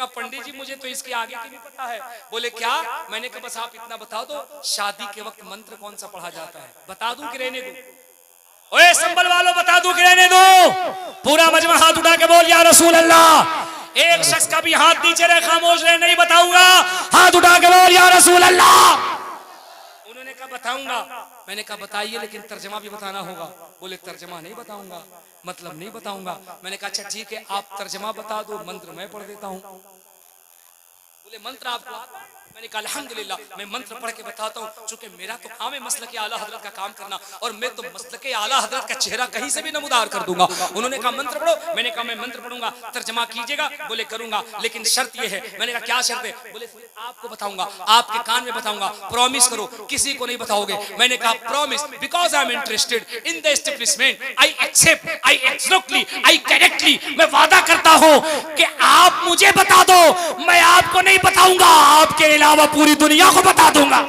कहा पंडित जी मुझे तो इसके आगे की भी पता है। बोले क्या? मैंने कहा बस आप इतना बता दो शादी के वक्त मंत्र कौन सा पढ़ा जाता है। बता दूं कि रहने दूं? ओए संभल वालों बता दूं कि रहने दो? पूरा मजमा हाथ उठा के बोल या रसूल अल्लाह। एक शख्स का भी हाथ नीचे रहे, खामोश रहे, नहीं बताऊंगा। हाथ उठा के बोल या रसूल अल्लाह। उन्होंने कहा बताऊंगा। मैंने कहा बताइए लेकिन तर्जमा भी बताना होगा। बोले तर्जमा नहीं बताऊंगा, मतलब नहीं बताऊंगा। मैंने कहा अच्छा ठीक है आप तर्जमा बता दो, मंत्र मैं पढ़ देता हूं। बोले मंत्र आपको आता है? मैंने कहा अल्हम्दुलिल्लाह मैं मंत्र पढ़ के बताता हूँ, चूंकि मेरा तो काम है मसलक आला हजरत का काम करना, और मैं तो मसलक आला हजरत का चेहरा कहीं से भी नमूदार कर दूंगा। उन्होंने कहा मंत्र पढ़ो। मैंने कहा मैं मंत्र पढ़ूंगा, तर्जमा कीजिएगा। बोले करूंगा, लेकिन शर्त यह है। मैंने कहा क्या शर्त है? बोले आपको बताऊंगा, आपके कान में बताऊंगा, प्रॉमिस करो किसी को नहीं बताओगे। मैंने कहा promise, because I am interested in the establishment, I accept, I absolutely, I correctly, मैं वादा करता हूं कि आप मुझे बता दो, मैं आपको नहीं बताऊंगा, आपके अलावा पूरी दुनिया को बता दूंगा।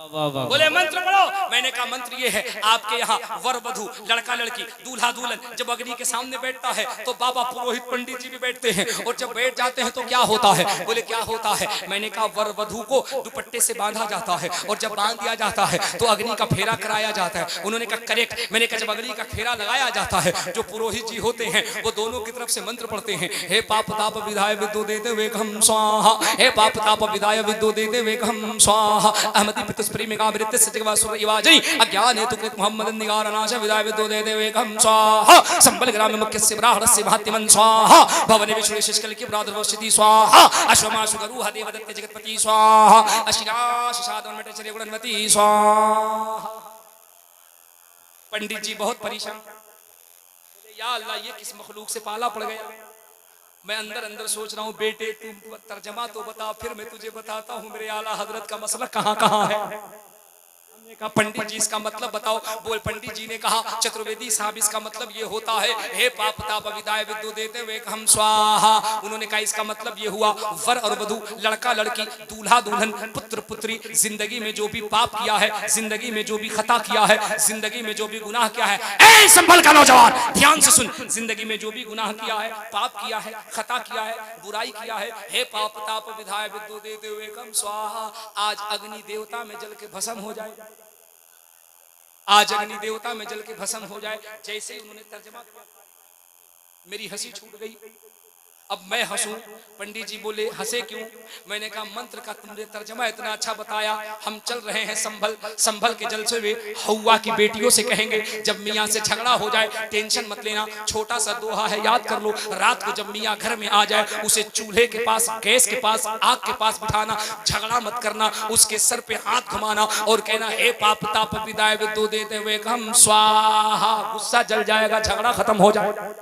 बोले मंत्र पढ़ो। मैंने कहा मंत्र ये है, आपके यहाँ वर वधु, लड़का लड़की, दूल्हा दुल्हन जब अग्नि के सामने बैठता है तो बाबा पुरोहित पंडित जी भी बैठते हैं, और जब बैठ जाते हैं तो क्या होता है? बोले क्या होता है? मैंने कहा वर वधु को दुपट्टे से बांधा जाता है, और जब बांध दिया जाता है तो अग्नि का फेरा कराया जाता है। उन्होंने कहा करेक्ट। मैंने कहा जब अग्नि का फेरा लगाया जाता है, जो पुरोहित जी होते हैं वो दोनों की तरफ से मंत्र पढ़ते हैं, हे पाप ताप विधाय विद्यो देते वे हम स्वाहा, हे पाप ताप विधाय विद्यो देते वे हम स्वाहा, अहमदी पितुस प्रेमिका वृत्ति सजगवा सुरइवाजनी अज्ञान हेतु कृत मोहम्मद निगारनाश विदाय विद्यो देते वे हम स्वाहा, संबल ग्राम मुख्य सिब्राहस्य भातिमन स्वाहा, भवन विष्णु शिष्कल की प्रादुर्भवति स्वाहा, अश्वमा सुगरुह देवदत्त जगतपति स्वाहा, अशिराश साधन मटचर्य गुणवती स्वाहा। पंडित जी बहुत परेशान, या अल्लाह ये किस मखलूक से पाला पड़ गया। मैं अंदर अंदर सोच रहा हूँ बेटे तुम तर्जमा तो बता, फिर मैं तुझे बताता हूँ मेरे आला हजरत का मसला कहाँ कहाँ है। हमने कहा पंडित जी इसका मतलब बताओ। बोल पंडित जी ने कहा चतुर्वेदी साहब इसका मतलब ये होता है, हे पाप ताप विदाय विद्यो देते वे हम स्वाहा। उन्होंने कहा इसका मतलब ये हुआ वर और वधु, लड़का लड़की, दूल्हा दुल्हन, पुत्र पुत्री, जिंदगी में जो भी पाप किया है, जिंदगी में जो भी खता किया है, जिंदगी में जो भी गुनाह किया है, ए संभल का नौजवान ध्यान से सुन, जिंदगी में जो भी गुनाह किया है, पाप किया है, खता किया है, बुराई किया है, हे पाप ताप विधाय विद्यो देते हुए कम स्वाहा, आज अग्नि देवता में जल के भस्म हो जाए, आज अग्नि देवता में जल के भस्म हो जाए। जैसे ही उन्होंने तर्जमा किया मेरी हंसी छूट गई। अब मैं हंसूं, पंडित जी बोले हंसे क्यों? मैंने कहा मंत्र का तुमने तर्जमा इतना अच्छा बताया, हम चल रहे हैं संभल, संभल के जलसे हुए हौवा की बेटियों से कहेंगे जब मियाँ से झगड़ा हो जाए टेंशन मत लेना, छोटा सा दोहा है याद कर लो, रात को जब मियाँ घर में आ जाए उसे चूल्हे के पास, गैस के पास, आग के पास बिठाना, झगड़ा मत करना, उसके सर पे हाथ घुमाना और कहना हे पाप ताप विदाय विद्यो देते हुए हम स्वाहा, गुस्सा जल जाएगा, झगड़ा खत्म हो जाएगा।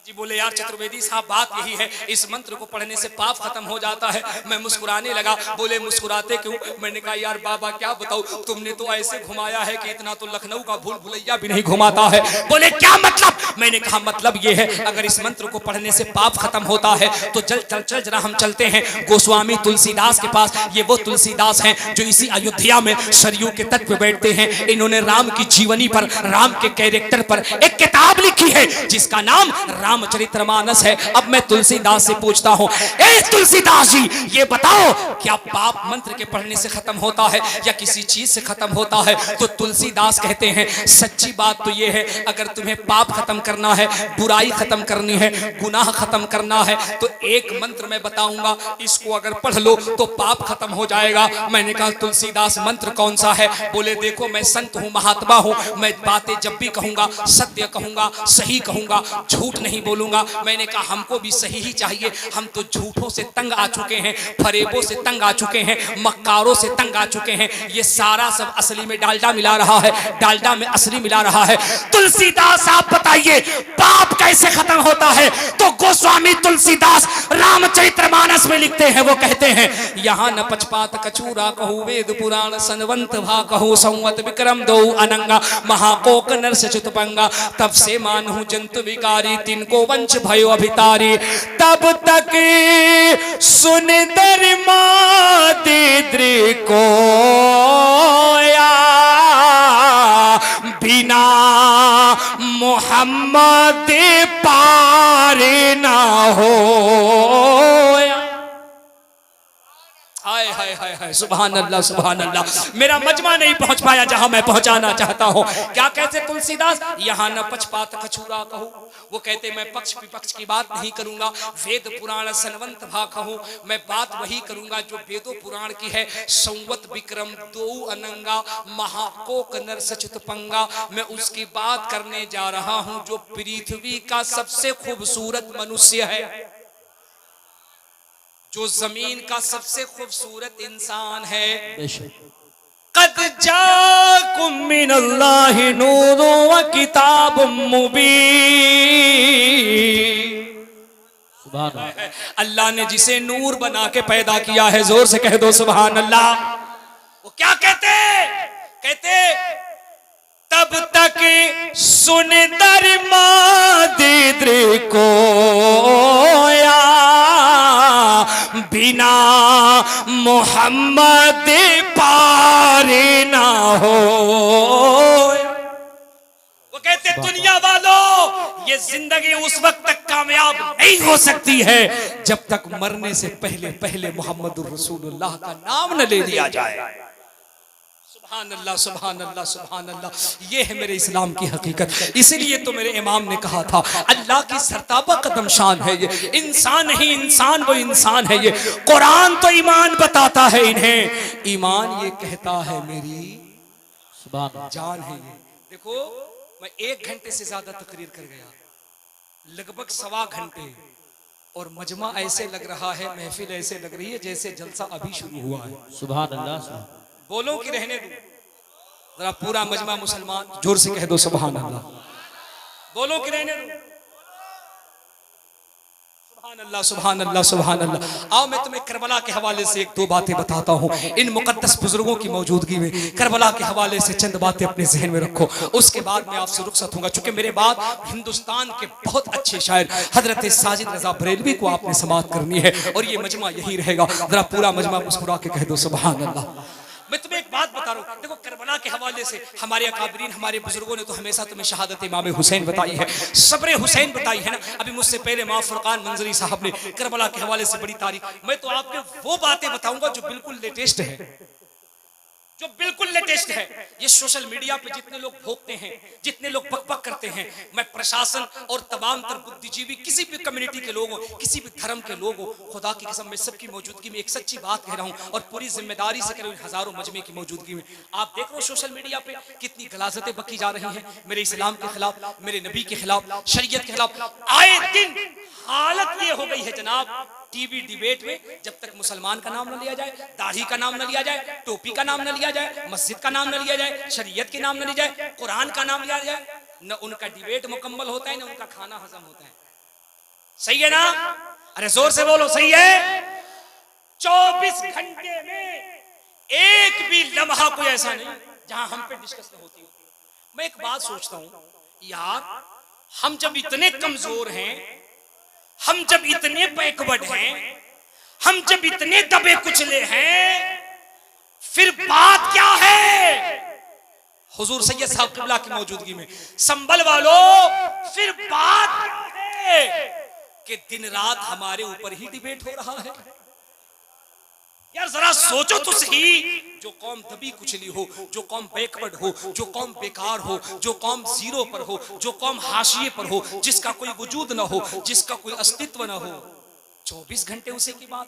जी बोले यार चतुर्वेदी साहब बात यही है, इस मंत्र को पढ़ने से पाप खत्म हो जाता है। मैं मुस्कुराने लगा। बोले मुस्कुराते क्यों? मैंने कहा यार बाबा क्या बताऊं, तुमने तो ऐसे घुमाया है कि इतना तो लखनऊ का भूल भुलैया भी नहीं घुमाता है। बोले क्या मतलब? मैंने कहा मतलब ये है अगर इस मंत्र को पढ़ने से पाप खत्म होता है तो चल जरा हम चलते हैं गोस्वामी तुलसीदास के पास। ये वो तुलसीदास हैं जो इसी अयोध्या में सरयू के तट पे बैठते हैं। इन्होंने राम की जीवनी पर, राम के कैरेक्टर पर एक किताब लिखी है जिसका नाम रामचरितमानस है। अब मैं तुलसीदास से पूछता हूँ, ए तुलसीदास जी ये बताओ क्या पाप मंत्र के पढ़ने से खत्म होता है या किसी चीज से खत्म होता है? तो तुलसीदास कहते हैं सच्ची बात तो ये है अगर तुम्हें पाप खत्म करना है, बुराई खत्म करनी है, गुनाह खत्म करना है तो एक मंत्र मैं बताऊंगा, इसको अगर पढ़ लो तो पाप खत्म हो जाएगा। मैंने कहा तुलसीदास मंत्र कौन सा है? बोले देखो मैं संत हूँ, महात्मा हूँ, मैं बातें जब भी कहूंगा सत्य कहूंगा, सही कहूंगा, झूठ नहीं बोलूंगा। मैंने कहा हमको भी सही ही चाहिए, हम तो झूठों से तंग आ चुके हैं, फरेबों से तंग आ चुके हैं, मक्कारों से तंग आ चुके हैं। ये सारा सब असली में डालडा मिला रहा है, डालडा में असली मिला रहा है। तुलसीदास आप बताइए पाप कैसे खत्म होता है? तो गोस्वामी तुलसीदास रामचरितमानस में लिखते हैं, वो कहते हैं यहाँ न पचपात कचूरा कहू वेद पुराण सनवंत भा कहू संवत विक्रम दो अनंगा महाकोक नरस चुतपंगा तब से मानहु जंतु विकारी तिनको वंश भयो अभितारी तब तक सुन दरमा दे को बिना मोहम्मद पार ना हाय सुभान अल्लाह सुभान अल्लाह। मेरा मजमा नहीं पहुंच पाया जहां मैं पहुंचाना चाहता हूं। क्या कहते तुलसीदास, यहाँ न पक्षपात कछूरा कहूं। वो कहते मैं पक्ष विपक्ष की बात नहीं करूंगा, वेद पुराण सनवंत भा कहूं। मैं बात वही करूंगा जो वेदों पुराण की है। संवत विक्रम दो अनंगा, महाकोक नर सचित पंगा। मैं उसकी बात करने जा रहा हूं जो पृथ्वी का सबसे खूबसूरत मनुष्य है, जो जमीन का सबसे खूबसूरत इंसान है। कद जाकुम मिनल्लाहि नूरुन व किताबुम मुबीन। सुभान अल्लाह। अल्लाह ने जिसे नूर बना के पैदा किया है, जोर से कह दो सुभान अल्लाह। वो क्या कहते तब तक सुन दरमा दीद्र को या बिना मोहम्मद पारे ना हो। वो कहते दुनिया वालों, ये जिंदगी उस वक्त तक कामयाब नहीं हो सकती है जब तक मरने से पहले पहले मोहम्मदुर रसूलुल्लाह का नाम न ले लिया जाए। सुभान अल्लाह सुभान अल्लाह सुभान अल्लाह। ये है मेरे इस्लाम की हकीकत। इसीलिए तो मेरे इमाम ने कहा था अल्लाह की सरताबा कदम शान है ये। इंसान नहीं इंसान वो इंसान है ये। कुरान तो ईमान बताता है इन्हें, ईमान ये कहता है मेरी सुभान जान है ये। देखो मैं 1 घंटे से ज्यादा तकरीर कर गया, लगभग 1.25 घंटे, और मजमा ऐसे लग रहा है, महफिल ऐसे लग रही है जैसे जलसा अभी शुरू हुआ है। सुभान अल्लाह। बोलो कि रहने दो, जरा पूरा मजमा मुसलमान जोर से कह दो सुभान अल्लाह। बोलो कि रहने दो, सुभान अल्लाह सुभान अल्लाह सुभान अल्लाह। आओ मैं तुम्हें करबला के हवाले से 1-2 बातें बताता हूँ। इन मुकद्दस बुजुर्गों की मौजूदगी में करबला के हवाले से चंद बातें अपने जहन में रखो, उसके बाद मैं आपसे रुखसत होऊंगा। चूंकि मेरे बाद हिंदुस्तान के बहुत अच्छे शायर हजरत साजिद रजा बरेलवी को आपने समाअत करनी है, और ये मजमा यही रहेगा। जरा पूरा मजमा मुस्कुरा के कह दो सुभान अल्लाह। मैं तुम्हें एक बात बता रहा हूँ, देखो करबला के हवाले से हमारे अकाबरीन हमारे बुजुर्गों ने तो हमेशा तुम्हें शहादत इमाम हुसैन बताई है, सब्र हुसैन बताई है ना। अभी मुझसे पहले मां फुरकान मंजरी साहब ने करबला के हवाले से बड़ी तारीफ। मैं तो आपको वो बातें बताऊंगा जो बिल्कुल लेटेस्ट है, जो बिल्कुल लेटेस्ट है। ये सोशल मीडिया पे जितने लोग भोगते हैं, जितने लोग बकबक करते हैं, मैं प्रशासन और तमाम तर बुद्धिजीवी, किसी भी कम्युनिटी के लोग हो, किसी भी धर्म के लोग हो, खुदा की कसम मैं सबकी मौजूदगी में एक सच्ची बात कह रहा हूँ, और पूरी जिम्मेदारी से कह रहा हूँ। हजारों मजमे की मौजूदगी में आप देख रहे हो सोशल मीडिया पे कितनी गलाजतें बकी जा रही हैं मेरे इस्लाम के खिलाफ, मेरे नबी के खिलाफ, शरीयत के खिलाफ। आए दिन हालत ये हो गई है जनाब, टीवी डिबेट में जब तक मुसलमान का नाम न लिया जाए, दाढ़ी का नाम न लिया जाए, टोपी का नाम न लिया जाए, मस्जिद का नाम न लिया जाए, शरीयत के नाम न लिया जाए, कुरान का नाम लिया जाए, न उनका डिबेट मुकम्मल होता है, न उनका खाना हजम होता है। सही है ना? अरे जोर से बोलो सही है। 24 घंटे में एक भी लम्हा कोई ऐसा नहीं जहां हम पे डिस्कस न होती हो। मैं एक बात सोचता हूं यार, हम जब इतने कमजोर हैं, हम जब इतने बैकवर्ड हैं, हम जब इतने दबे कुचले हैं, फिर बात क्या है? हुजूर सैयद साहब किबला की मौजूदगी में संभल वालों, फिर बात क्या है कि दिन रात हमारे ऊपर ही डिबेट हो रहा है। यार जरा सोचो तो सही, जो कौम दबी कुचली हो, जो कौम बैकवर्ड हो, जो कौम बेकार हो, जो कौम जीरो पर हो, जो कौम हाशिए पर हो, जिसका कोई वजूद ना हो, जिसका कोई अस्तित्व ना हो, 24 घंटे उसी की बात,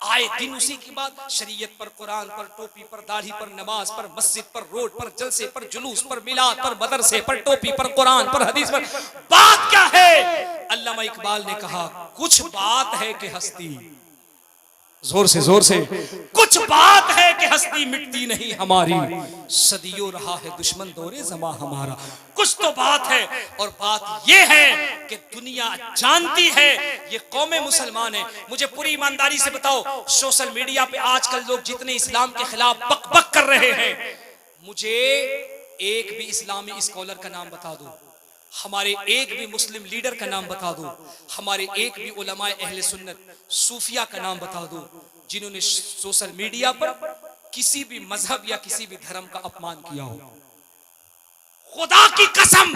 आए दिन उसी की बात, शरीयत पर, कुरान पर, टोपी पर, दाढ़ी पर, नमाज पर, मस्जिद पर, रोड पर, जलसे पर, जुलूस पर, मिलाद पर, मदरसे पर, टोपी पर, कुरान पर, हदीस पर। बात क्या है? अल्लामा इकबाल ने कहा कुछ बात है कि हस्ती, जोर से कुछ बात है कि हस्ती मिटती नहीं हमारी, सदियों रहा है दुश्मन दौरे ज़मा हमारा। कुछ तो बात है, और बात ये है कि दुनिया जानती है ये कौमें मुसलमान है। मुझे पूरी ईमानदारी से बताओ, सोशल मीडिया पे आजकल लोग जितने इस्लाम के खिलाफ बकबक कर रहे हैं, मुझे एक भी इस्लामी स्कॉलर का नाम बता दो, हमारे एक भी मुस्लिम लीडर का नाम बता दो, हमारे एक भी उलमाए अहले सुन्नत सूफिया का नाम बता दो, जिन्होंने सोशल मीडिया पर किसी भी मजहब या किसी भी धर्म का अपमान किया हो। खुदा की कसम,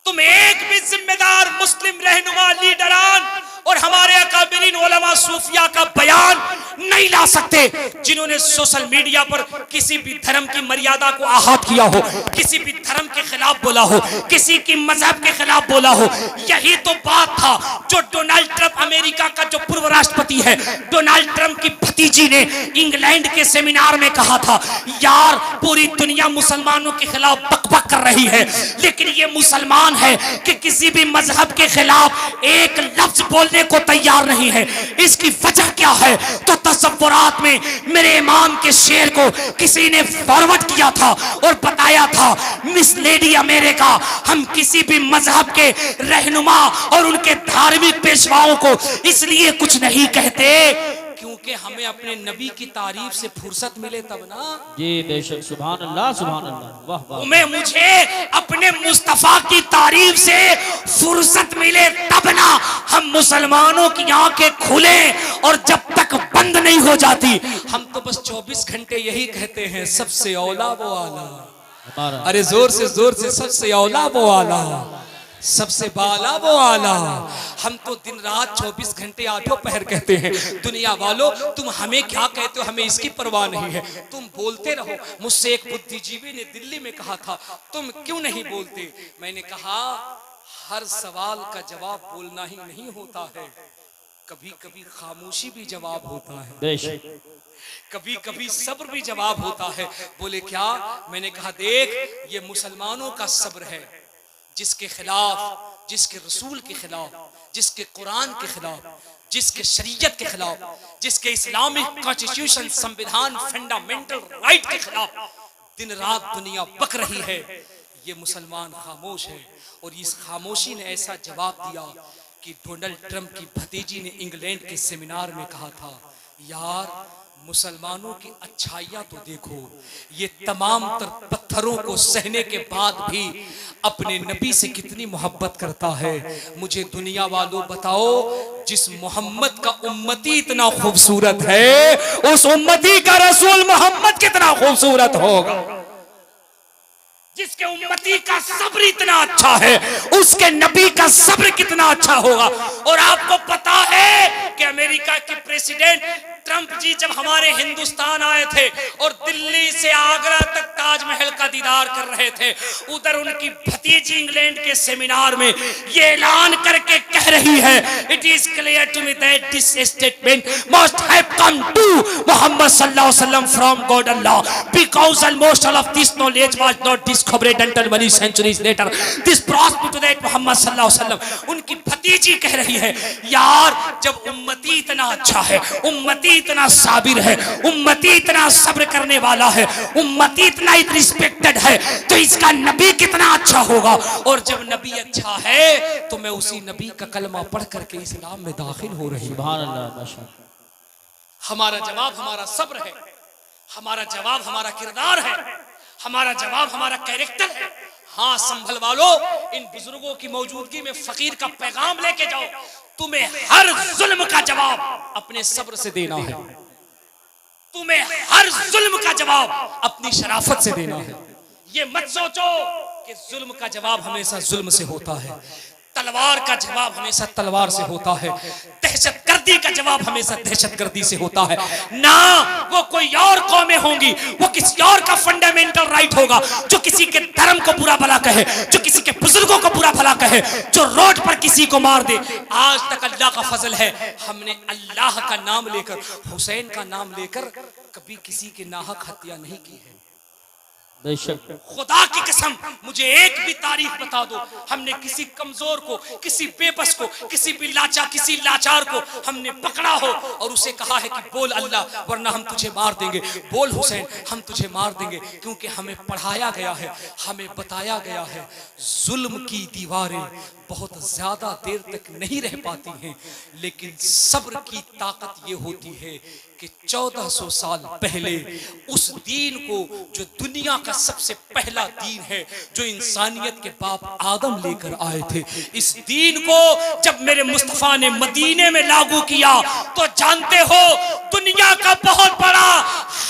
तुम एक भी जिम्मेदार मुस्लिम रहनुमा लीडरान और हमारे अकाबिरीन उलमा सूफिया का बयान नहीं ला सकते। जिन्होंने सोशल मीडिया पर किसी भी धर्म की मर्यादा को आहत किया हो, किसी भी धर्म के खिलाफ बोला हो, किसी की मजहब के खिलाफ बोला हो, यही तो बात था जो डोनाल्ड ट्रंप, अमेरिका का जो पूर्व राष्ट्रपति है, डोनाल्ड ट्रंप की भतीजी ने इंग्लैंड के सेमिनार में कहा था, यार पूरी दुनिया मुसलमानों के खिलाफ बकबक कर रही है, लेकिन ये मुसलमान है कि किसी भी मजहब के खिलाफ एक लफ्ज बोलने को तैयार नहीं है। इसकी वजह क्या है? तो तसव्वुरात में मेरे इमाम के शेर को किसी ने फॉरवर्ड किया था और बताया था, मिस लेडी अमेरिका, हम किसी भी मजहब के रहनुमा और उनके धार्मिक पेशवाओं को इसलिए कुछ नहीं कहते क्योंकि हमें अपने नबी की तारीफ से फुर्सत मिले तब ना। जी बेशक, सुभान अल्लाह, सुभान अल्लाह, वाह वाह। मुझे अपने मुस्तफा की तारीफ से फुर्सत मिले तब ना हम मुसलमानों की आंखें खुले, और जब तक बंद नहीं हो जाती हम तो बस 24 घंटे यही कहते हैं, सबसे औला वो आला। अरे जोर से सबसे औला वो आला, सबसे बाला वो आला। हम तो दिन रात 24 घंटे आठों पहर कहते हैं। दुनिया वालों, तुम हमें क्या कहते हो, हमें इसकी परवाह नहीं है, तुम बोलते रहो। मुझसे एक बुद्धिजीवी ने दिल्ली में कहा था, तुम क्यों नहीं बोलते? मैंने कहा, हर सवाल का जवाब बोलना ही नहीं होता है, कभी कभी खामोशी भी जवाब होता है, कभी कभी सब्र भी जवाब होता है। बोले क्या? मैंने कहा, देख, ये मुसलमानों का सब्र है, जिसके खिलाफ, जिसके रसूल के खिलाफ, जिसके कुरान के खिलाफ, जिसके शरीयत के खिलाफ, जिसके इस्लामिक कॉन्स्टिट्यूशन, संविधान, फंडामेंटल राइट के खिलाफ दिन रात दुनिया बक रही है, ये मुसलमान खामोश है। और इस खामोशी ने ऐसा जवाब दिया कि डोनाल्ड ट्रंप की भतीजी ने इंग्लैंड के सेमिनार में कहा था, यार मुसलमानों की अच्छाइयां तो देखो, ये तमाम तर पत्थरों को सहने के बाद भी अपने नबी से कितनी मोहब्बत करता है। मुझे दुनिया वालों बताओ, जिस मोहम्मद का उम्मती इतना खूबसूरत है, उस उम्मती का रसूल मोहम्मद कितना खूबसूरत होगा। जिसके उम्मती का सब्र इतना अच्छा है, उसके नबी का सब्र कितना अच्छा होगा। और आपको पता है कि अमेरिका के प्रेसिडेंट ट्रंप जी जब हमारे हिंदुस्तान आए थे और दिल्ली से आगरा तक ताजमहल का दीदार कर रहे थे, उधर उनकी भतीजी इंग्लैंड के सेमिनार में ये ऐलान करके कह रही है, it is clear to me that this statement must have come to Muhammad सल्लल्लाहु अलैहि वसल्लम फ्रॉम गॉड अल्लाह, because almost all of this knowledge was not discovered until many centuries later this brought me to that Muhammad सल्लल्लाहु अलैहि वसल्लम। उनकी भतीजी कह रही है, यार जब उम्मती इतना अच्छा है, उम्मती इतना साबिर है, उम्मती इतना सब्र करने वाला है, उम्मती इतना रिस्पेक्टेड है, तो इसका नबी कितना अच्छा होगा। और जब नबी अच्छा है तो मैं उसी नबी का कलमा पढ़ करके इस्लाम में दाखिल हो रही हूं। सुभान अल्लाह। हमारा जवाब हमारा सब्र है, हमारा जवाब हमारा किरदार है, हमारा जवाब हमारा कैरेक्टर है। हाँ संभल वालों, इन बुजुर्गों की मौजूदगी में फकीर का पैगाम लेके जाओ, तुम्हें हर जुल्म का जवाब अपने सब्र से देना है, तुम्हें हर जुल्म का जवाब अपनी शराफत से देना है। ये मत सोचो कि जुल्म का जवाब हमेशा जुल्म से होता है, तलवार का जवाब हमेशा तलवार से होता है, दहशतगर्दी का जवाब हमेशा दहशतगर्दी से होता है ना। वो कोई और कौमें होंगी, वो किसी और का फंडामेंटल राइट होगा, जो किसी के धर्म को बुरा भला कहे, जो किसी के बुजुर्गों को बुरा भला कहे, जो रोड पर किसी को मार दे। आज तक अल्लाह का फजल है, हमने अल्लाह का नाम लेकर, हुसैन का नाम लेकर कभी किसी की नाहक हत्या नहीं की है। खुदा की कसम, मुझे एक भी तारीख बता दो हमने किसी कमजोर को, किसी बेबस को, किसी लाचार को हमने पकड़ा हो और उसे कहा है कि बोल अल्लाह वरना हम तुझे मार देंगे, बोल हुसैन हम तुझे मार देंगे। क्योंकि हमें पढ़ाया गया है, हमें बताया गया है, जुल्म की दीवारें बहुत ज्यादा देर तक नहीं रह पाती हैं, लेकिन सब्र की ताकत ये होती है कि 1400 साल पहले उस दीन को, जो दुनिया का सबसे पहला दीन है, जो इंसानियत के बाप आदम लेकर आए थे, इस दीन को जब मेरे मुस्तफा ने मदीने में लागू किया तो जानते हो दुनिया का बहुत बड़ा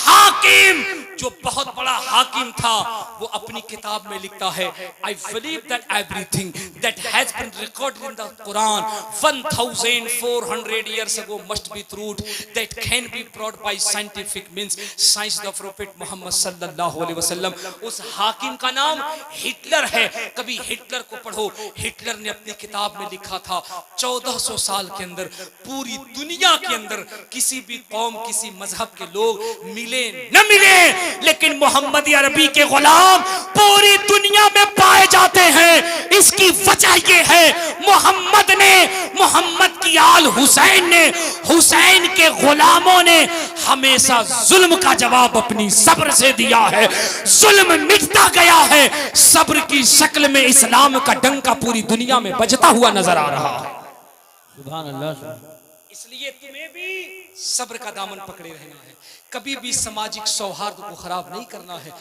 हाकिम जो बहुत बड़ा हाकिम था, वो अपनी किताब में लिखता है, I believe that everything that has been recorded in the Quran 1400 years ago must be truth that can be brought by scientific means, science the prophet Muhammad sallallahu alaihi wasallam। उस हाकिम का नाम हिटलर है। कभी Hitler को पढ़ो। Hitler ने अपनी किताब में लिखा था 1400 साल के अंदर पूरी दुनिया के अंदर किसी भी कौम, किसी मजहब के लोग मिले न मिले, लेकिन मोहम्मदी अरबी के गुलाम पूरी दुनिया में पाए जाते हैं। इसकी वजह यह है, मोहम्मद की आल हुसैन ने, हुसैन के गुलामों ने हमेशा जुल्म का जवाब अपनी सब्र से दिया है। जुल्म मिटता गया है, सब्र की शक्ल में इस्लाम का डंका पूरी दुनिया में बजता हुआ नजर आ रहा है। सुभान अल्लाह। इसलिए तुम्हें भी सब्र का दामन पकड़े रहना है, कभी भी सामाजिक सौहार्द को खराब नहीं करना है।